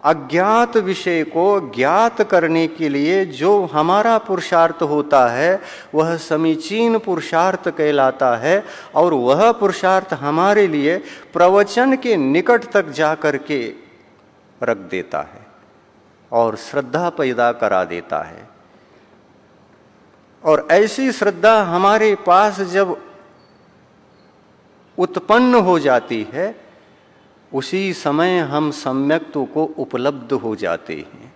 अज्ञात विषय को ज्ञात करने के लिए जो हमारा पुरुषार्थ होता है वह समीचीन पुरुषार्थ कहलाता है, और वह पुरुषार्थ हमारे लिए प्रवचन के निकट तक जा कर के रख देता है और श्रद्धा पैदा करा देता है। और ऐसी श्रद्धा हमारे पास जब उत्पन्न हो जाती है उसी समय हम सम्यक्त्व को उपलब्ध हो जाते हैं।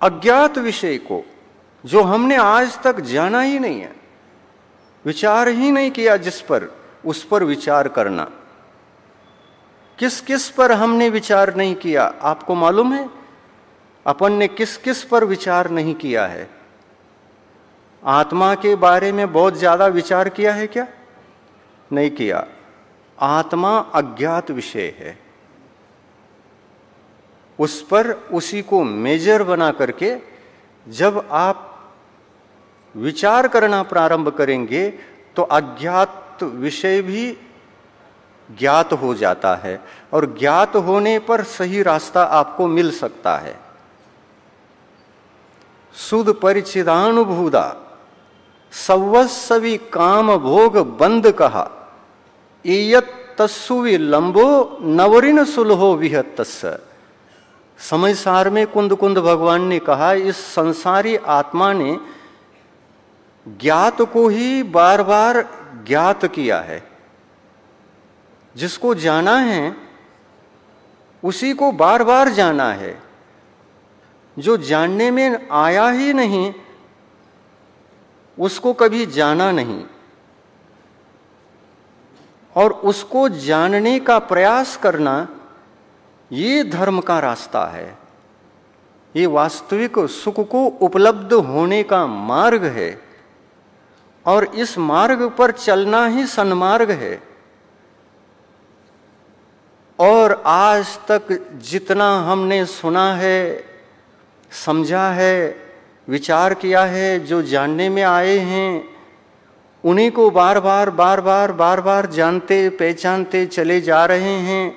अज्ञात विषय को जो हमने आज तक जाना ही नहीं है, विचार ही नहीं किया जिस पर, उस पर विचार करना। किस किस पर हमने विचार नहीं किया, आपको मालूम है? अपन ने किस किस पर विचार नहीं किया है? आत्मा के बारे में बहुत ज्यादा विचार किया है क्या? नहीं किया। आत्मा अज्ञात विषय है, उस पर उसी को मेजर बना करके जब आप विचार करना प्रारंभ करेंगे तो अज्ञात विषय भी ज्ञात हो जाता है, और ज्ञात होने पर सही रास्ता आपको मिल सकता है। सुध परिचिदानुभूदा सवस्वी काम भोग बंद कहा, एयत तस्सुवि लंबो नवरिन सुलहो विहतस्य। समय सार में कुंद कुंद भगवान ने कहा, इस संसारी आत्मा ने ज्ञात को ही बार बार ज्ञात किया है। जिसको जाना है उसी को बार बार जाना है। जो जानने में आया ही नहीं उसको कभी जाना नहीं, और उसको जानने का प्रयास करना ये धर्म का रास्ता है। ये वास्तविक सुख को उपलब्ध होने का मार्ग है, और इस मार्ग पर चलना ही सन्मार्ग है। और आज तक जितना हमने सुना है, समझा है, विचार किया है, जो जानने में आए हैं, उन्हीं को बार बार जानते पहचानते चले जा रहे हैं,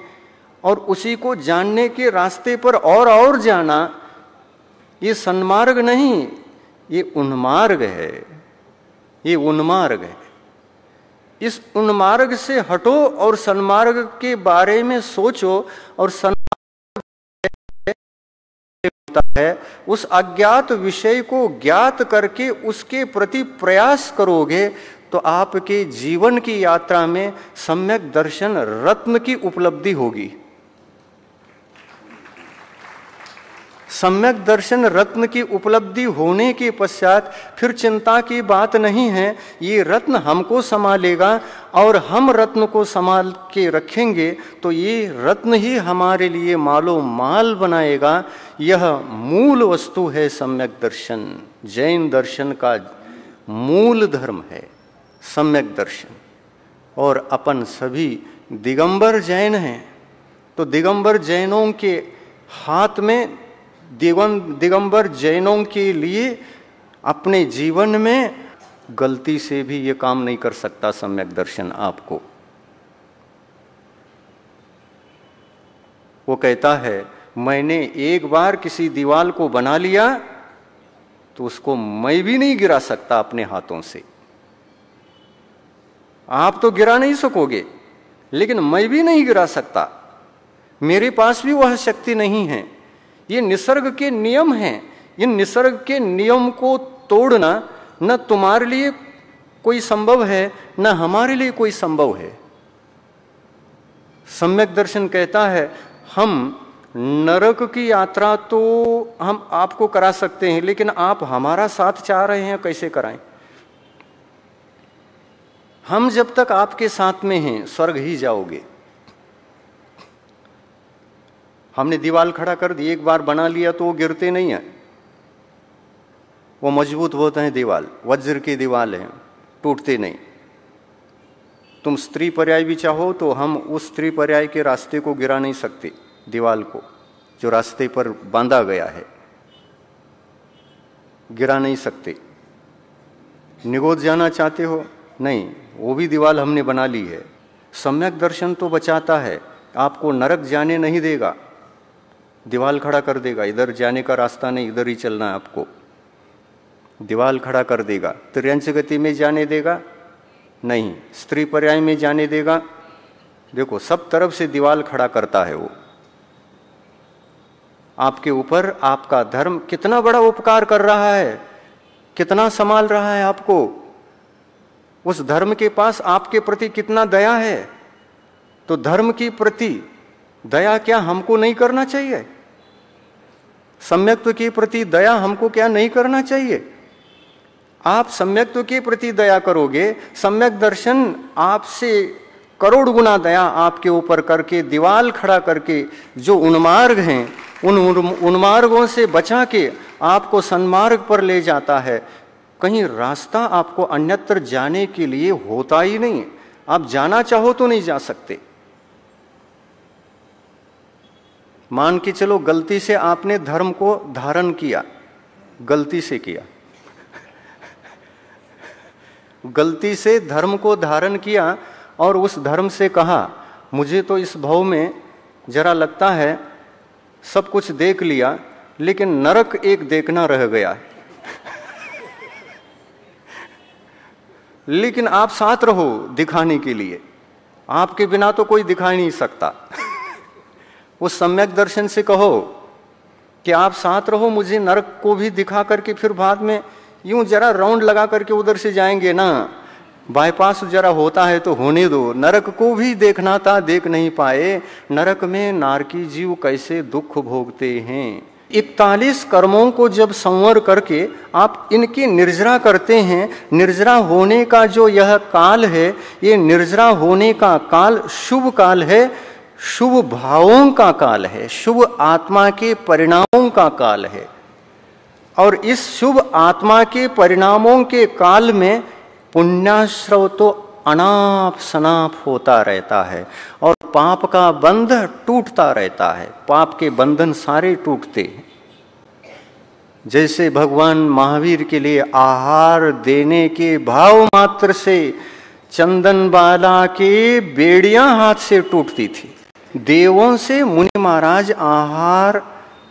और उसी को जानने के रास्ते पर और जाना, ये सन्मार्ग नहीं, ये उन्मार्ग है। ये उन्मार्ग है। इस उन्मार्ग से हटो और सन्मार्ग के बारे में सोचो, और सन्मार्ग होता है उस अज्ञात विषय को ज्ञात करके उसके प्रति प्रयास करोगे तो आपके जीवन की यात्रा में सम्यक दर्शन रत्न की उपलब्धि होगी। सम्यक दर्शन रत्न की उपलब्धि होने के पश्चात फिर चिंता की बात नहीं है। ये रत्न हमको संभालेगा, और हम रत्न को संभाल के रखेंगे तो ये रत्न ही हमारे लिए मालो माल बनाएगा। यह मूल वस्तु है सम्यक दर्शन। जैन दर्शन का मूल धर्म है सम्यक दर्शन। और अपन सभी दिगंबर जैन हैं, तो दिगंबर जैनों के हाथ में, दिगंबर जैनों के लिए अपने जीवन में गलती से भी ये काम नहीं कर सकता सम्यक दर्शन आपको। वो कहता है, मैंने एक बार किसी दीवार को बना लिया तो उसको मैं भी नहीं गिरा सकता अपने हाथों से। आप तो गिरा नहीं सकोगे, लेकिन मैं भी नहीं गिरा सकता। मेरे पास भी वह शक्ति नहीं है। ये निसर्ग के नियम हैं। इन निसर्ग के नियम को तोड़ना न तुम्हारे लिए कोई संभव है, न हमारे लिए कोई संभव है। सम्यक दर्शन कहता है हम नरक की यात्रा तो हम आपको करा सकते हैं, लेकिन आप हमारा साथ चाह रहे हैं, कैसे कराएं? हम जब तक आपके साथ में हैं स्वर्ग ही जाओगे। हमने दीवार खड़ा कर दी, एक बार बना लिया तो वो गिरते नहीं है, वो मजबूत होते हैं। दीवार वज्र की दीवार है, टूटते नहीं। तुम स्त्री पर्याय भी चाहो तो हम उस स्त्री पर्याय के रास्ते को गिरा नहीं सकते, दीवार को जो रास्ते पर बांधा गया है गिरा नहीं सकते। निगोद जाना चाहते हो? नहीं, वो भी दीवार हमने बना ली है। सम्यक दर्शन तो बचाता है, आपको नरक जाने नहीं देगा, दीवार खड़ा कर देगा। इधर जाने का रास्ता नहीं, इधर ही चलना है आपको, दीवार खड़ा कर देगा। त्रियंच गति में जाने देगा? नहीं। स्त्री पर्याय में जाने देगा? देखो, सब तरफ से दीवार खड़ा करता है वो। आपके ऊपर आपका धर्म कितना बड़ा उपकार कर रहा है, कितना संभाल रहा है आपको। उस धर्म के पास आपके प्रति कितना दया है। तो धर्म की प्रति दया क्या हमको नहीं करना चाहिए? सम्यक्त्व के प्रति दया हमको क्या नहीं करना चाहिए? आप सम्यक्त्व के प्रति दया करोगे, सम्यक दर्शन आपसे करोड़ गुना दया आपके ऊपर करके, दीवाल खड़ा करके जो उन्मार्ग हैं उन उन्मार्गों से बचा के आपको सन्मार्ग पर ले जाता है। कहीं रास्ता आपको अन्यत्र जाने के लिए होता ही नहीं। आप जाना चाहो तो नहीं जा सकते। मान के चलो गलती से आपने धर्म को धारण किया, गलती से किया, गलती से धर्म को धारण किया और उस धर्म से कहा मुझे तो इस भव में जरा लगता है सब कुछ देख लिया, लेकिन नरक एक देखना रह गया। लेकिन आप साथ रहो दिखाने के लिए, आपके बिना तो कोई दिखा नहीं सकता। उस सम्यक दर्शन से कहो कि आप साथ रहो, मुझे नरक को भी दिखा करके फिर बाद में यूं जरा राउंड लगा करके उधर से जाएंगे ना, बाईपास जरा होता है तो होने दो। नरक को भी देखना था, देख नहीं पाए। नरक में नारकी जीव कैसे दुख भोगते हैं। 41 कर्मों को जब संवर करके आप इनकी निर्जरा करते हैं, निर्जरा होने का जो यह काल है, ये निर्जरा होने का काल शुभ काल है, शुभ भावों का काल है, शुभ आत्मा के परिणामों का काल है। और इस शुभ आत्मा के परिणामों के काल में पुण्याश्रव तो अनाप शनाप होता रहता है और पाप का बंध टूटता रहता है। पाप के बंधन सारे टूटते हैं। जैसे भगवान महावीर के लिए आहार देने के भाव मात्र से चंदन बाला के बेड़ियां हाथ से टूटती थी। देवों से मुनि महाराज आहार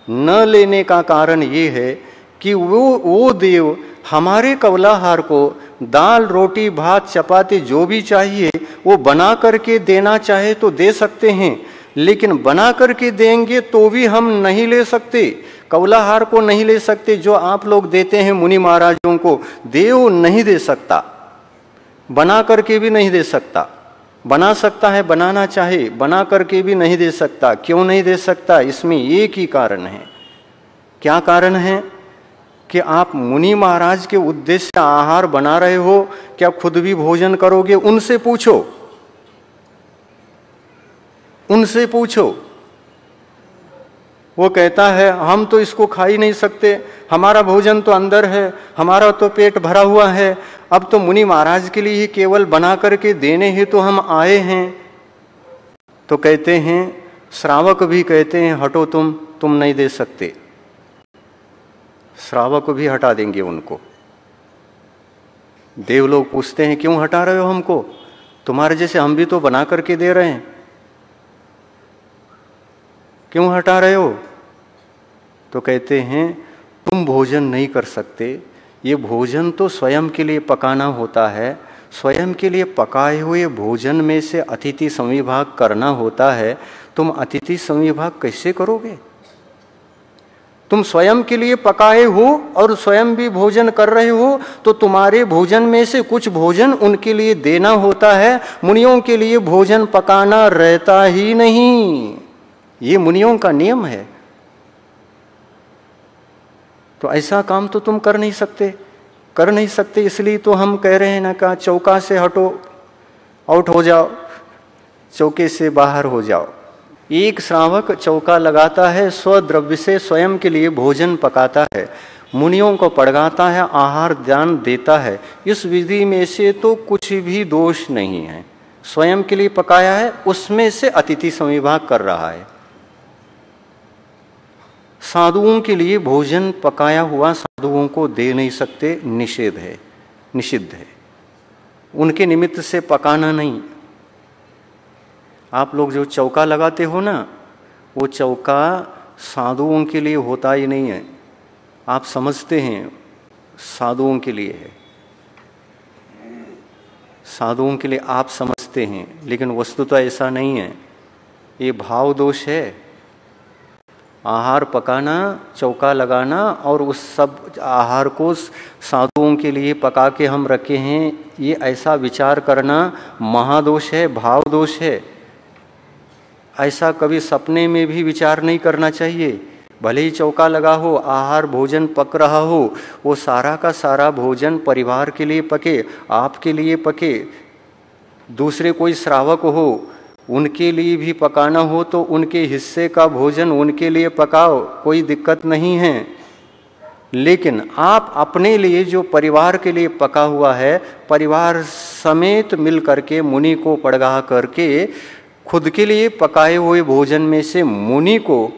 न लेने का कारण ये है कि वो देव हमारे कवलाहार को दाल रोटी भात चपाती जो भी चाहिए वो बना करके देना चाहे तो दे सकते हैं, लेकिन बना करके देंगे तो भी हम नहीं ले सकते। कवलाहार को नहीं ले सकते जो आप लोग देते हैं मुनि महाराजों को, देव नहीं दे सकता, बना करके भी नहीं दे सकता। बना सकता है, बनाना चाहे, बना करके भी नहीं दे सकता। क्यों नहीं दे सकता? इसमें एक ही कारण है। क्या कारण है? कि आप मुनि महाराज के उद्देश्य से आहार बना रहे हो, क्या खुद भी भोजन करोगे? उनसे पूछो, उनसे पूछो। वो कहता है हम तो इसको खा ही नहीं सकते, हमारा भोजन तो अंदर है, हमारा तो पेट भरा हुआ है, अब तो मुनि महाराज के लिए ही केवल बना करके देने ही तो हम आए हैं। तो कहते हैं, श्रावक भी कहते हैं हटो तुम नहीं दे सकते। श्रावक भी हटा देंगे उनको। देव लोग पूछते हैं क्यों हटा रहे हो हमको? तुम्हारे जैसे हम भी तो बना करके दे रहे हैं, क्यों हटा रहे हो? तो कहते हैं तुम भोजन नहीं कर सकते, ये भोजन तो स्वयं के लिए पकाना होता है, स्वयं के लिए पकाए हुए भोजन में से अतिथि संविभाग करना होता है, तुम अतिथि संविभाग कैसे करोगे? तुम स्वयं के लिए पकाए हो और स्वयं भी भोजन कर रहे हो, तो तुम्हारे भोजन में से कुछ भोजन उनके लिए देना होता है। मुनियों के लिए भोजन पकाना रहता ही नहीं, ये मुनियों का नियम है। तो ऐसा काम तो तुम कर नहीं सकते, इसलिए तो हम कह रहे हैं ना कि चौका से हटो, आउट हो जाओ, चौके से बाहर हो जाओ। एक श्रावक चौका लगाता है, स्वद्रव्य से स्वयं के लिए भोजन पकाता है, मुनियों को पड़गाता है, आहार दान देता है। इस विधि में से तो कुछ भी दोष नहीं है। स्वयं के लिए पकाया है, उसमें से अतिथि संविभाग कर रहा है। साधुओं के लिए भोजन पकाया हुआ साधुओं को दे नहीं सकते, निषिद्ध है। उनके निमित्त से पकाना नहीं। आप लोग जो चौका लगाते हो ना, वो चौका साधुओं के लिए होता ही नहीं है। आप समझते हैं साधुओं के लिए है, साधुओं के लिए आप समझते हैं, लेकिन वस्तुतः ऐसा नहीं है। ये भाव दोष है। आहार पकाना, चौका लगाना और उस सब आहार को साधुओं के लिए पका के हम रखे हैं, ये ऐसा विचार करना महादोष है, भाव दोष है। ऐसा कभी सपने में भी विचार नहीं करना चाहिए। भले ही चौका लगा हो, आहार भोजन पक रहा हो, वो सारा का सारा भोजन परिवार के लिए पके, आपके लिए पके। दूसरे कोई श्रावक हो, उनके लिए भी पकाना हो तो उनके हिस्से का भोजन उनके लिए पकाओ, कोई दिक्कत नहीं है। लेकिन आप अपने लिए जो परिवार के लिए पका हुआ है, परिवार समेत मिल करके मुनि को पड़गा करके खुद के लिए पकाए हुए भोजन में से मुनि को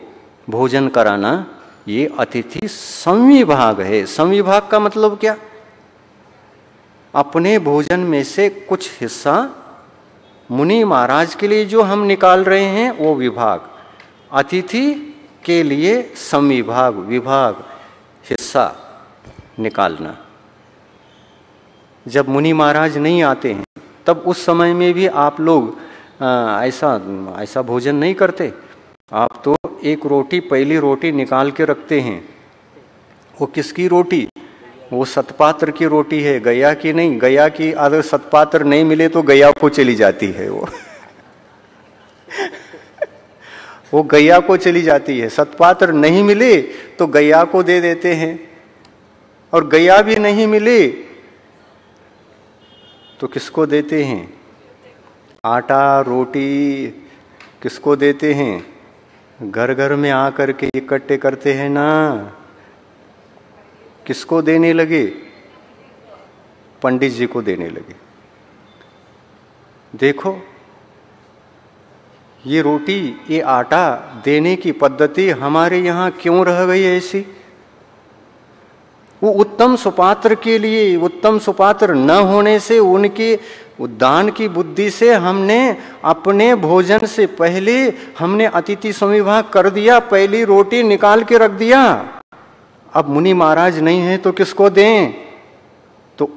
भोजन कराना, ये अतिथि संविभाग है। संविभाग का मतलब क्या? अपने भोजन में से कुछ हिस्सा मुनि महाराज के लिए जो हम निकाल रहे हैं वो विभाग, अतिथि के लिए संविभाग, विभाग, हिस्सा निकालना। जब मुनि महाराज नहीं आते हैं तब उस समय में भी आप लोग ऐसा भोजन नहीं करते। आप तो एक रोटी, पहली रोटी निकाल के रखते हैं। वो किसकी रोटी? वो सतपात्र की रोटी है, गया की नहीं। गया की अगर सतपात्र नहीं मिले तो गया को चली जाती है वो गया को चली जाती है। सतपात्र नहीं मिले तो गया को दे देते हैं, और गया भी नहीं मिले तो किसको देते हैं? आटा रोटी किसको देते हैं? घर घर में आकर के इकट्ठे करते हैं ना। किसको देने लगे? पंडित जी को देने लगे। देखो, ये रोटी, ये आटा देने की पद्धति हमारे यहाँ क्यों रह गई ऐसी? वो उत्तम सुपात्र के लिए, उत्तम सुपात्र न होने से, उनके दान की बुद्धि से हमने अपने भोजन से पहले हमने अतिथि संविभाग कर दिया, पहली रोटी निकाल के रख दिया। अब मुनि महाराज नहीं है तो किसको दें? तो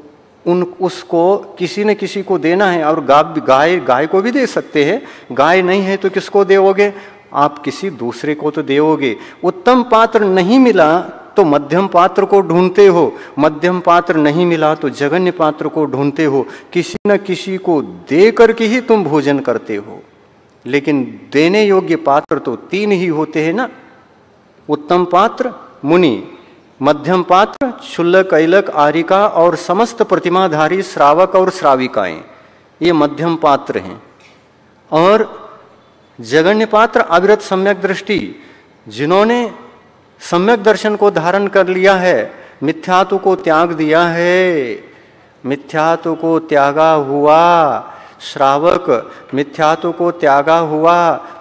उसको किसी न किसी को देना है। और गाय को भी दे सकते हैं। गाय नहीं है तो किसको दोगे? आप किसी दूसरे को तो दोगे। उत्तम पात्र नहीं मिला तो मध्यम पात्र को ढूंढते हो, मध्यम पात्र नहीं मिला तो जघन्य पात्र को ढूंढते हो। किसी न किसी को दे करके ही तुम भोजन करते हो। लेकिन देने योग्य पात्र तो 3 ही होते हैं ना। उत्तम पात्र मुनि, मध्यम पात्र क्षुल्लक, ऐलक, आरिका और समस्त प्रतिमाधारी श्रावक और श्राविकाएं, ये मध्यम पात्र हैं। और जघन्य पात्र अविरत सम्यक दृष्टि, जिन्होंने सम्यक दर्शन को धारण कर लिया है, मिथ्यात्व को त्याग दिया है। मिथ्यात्व को त्यागा हुआ श्रावक, मिथ्यात्व को त्यागा हुआ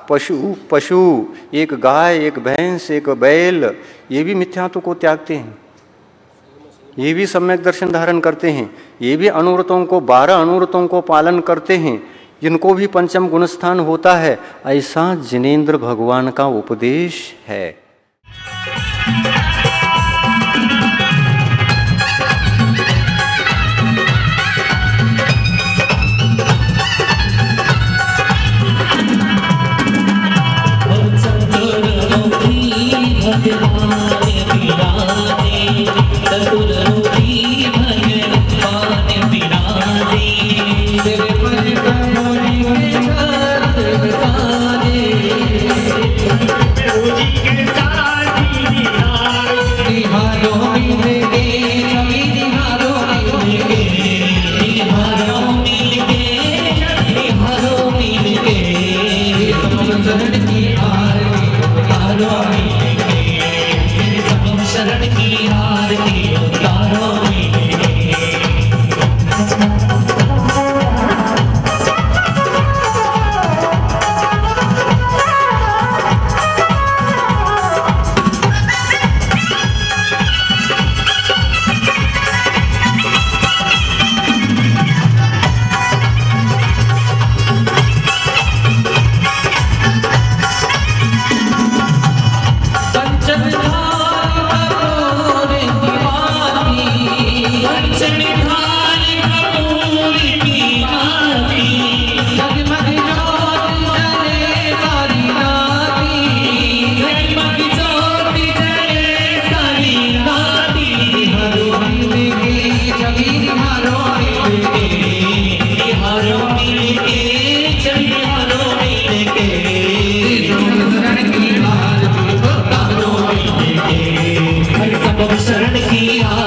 पशु, एक गाय, एक भैंस, एक बैल, ये भी मिथ्यात्व को त्यागते हैं। ये भी सम्यक दर्शन धारण करते हैं। ये भी अनुव्रतों को, 12 अनुव्रतों को पालन करते हैं। जिनको भी पंचम गुणस्थान होता है, ऐसा जिनेंद्र भगवान का उपदेश है। भगवान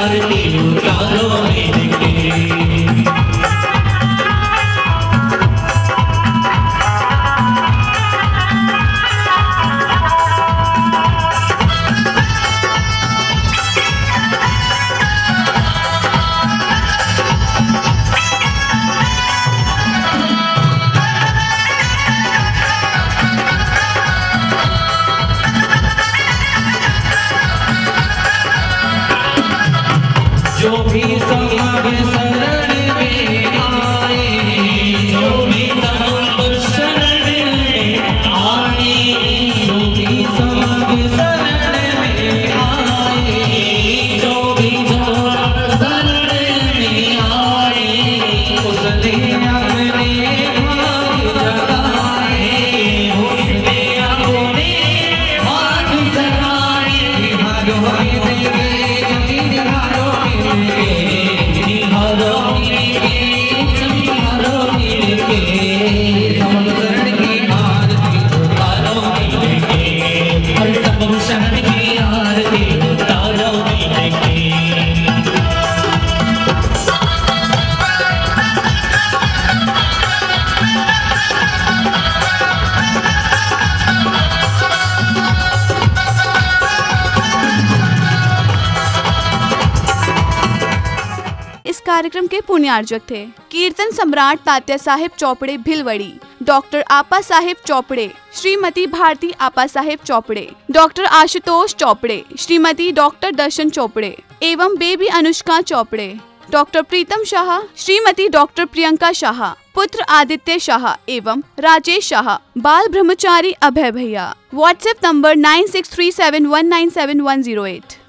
आरती उतारो मेरे के। जो भी समाग शरण में आए, जो भी समाग शरण में आए, जो भी समाग शरण में आए, जो भी समाग शरण में आए, उसने अपने भाग जगाए, उसने अपने भाग जगाए। भागो देवे इस कार्यक्रम के पुण्यार्जक थे कीर्तन सम्राट तात्या साहेब चौपड़े भिलवड़ी, डॉक्टर आपा साहेब चौपड़े, श्रीमती भारती आपा साहेब चौपड़े, डॉक्टर आशुतोष चौपड़े, श्रीमती डॉक्टर दर्शन चौपड़े एवं बेबी अनुष्का चौपड़े, डॉक्टर प्रीतम शाह, श्रीमती डॉक्टर प्रियंका शाह, पुत्र आदित्य शाह एवं राजेश शाह, बाल ब्रह्मचारी अभय भैया। WhatsApp number 9637197108।